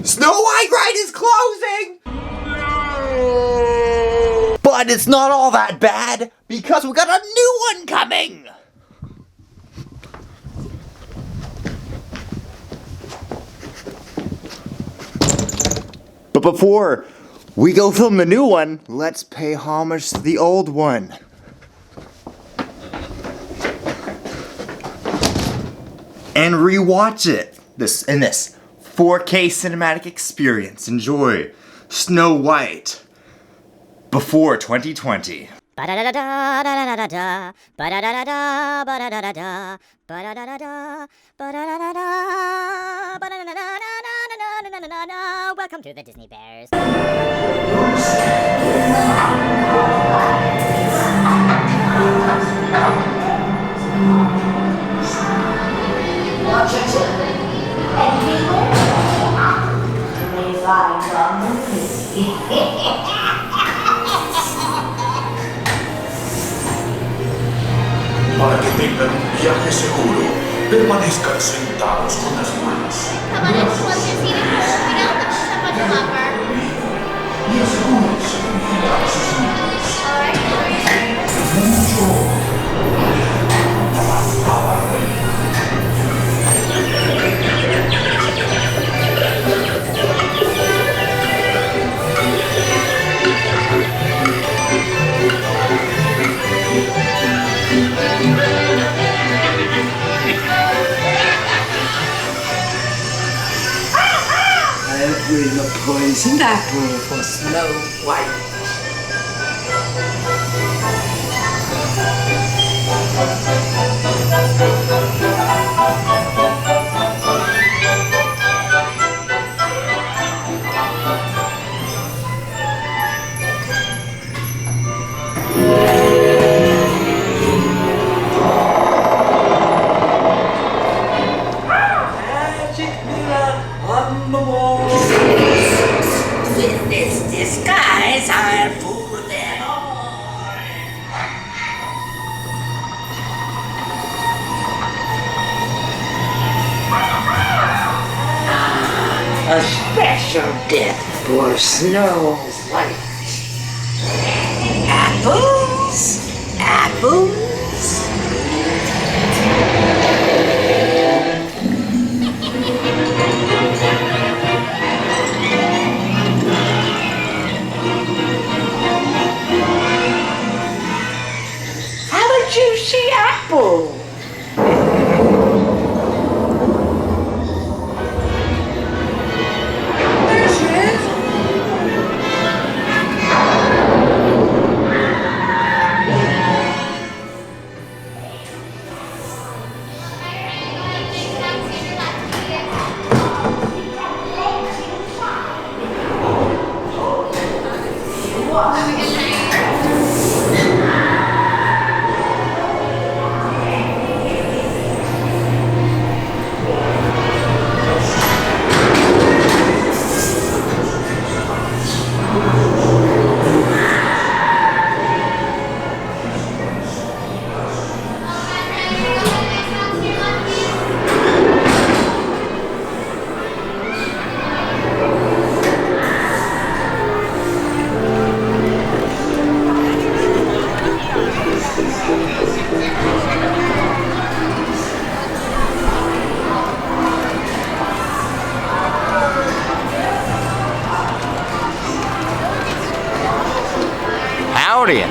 Snow White ride is closing! But it's not all that bad, because we got a new one coming! But before we go film the new one, let's pay homage to the old one. And rewatch it in this 4K cinematic experience. Enjoy Snow White before 2020. Welcome to the Disney Bears. Watch your children and beware may find a movie. Marketing ng viaje seguro, permanezcan sentados con las manos. Y asegúrense de vigilar a sus niños. Mucho. I'll bring a poisoned apple for Snow White. Magic mirror on the wall. With this disguise, I'll fool them all. A special death for Snow White. Apples? Apples? Have a juicy apple. There she is. Howdy,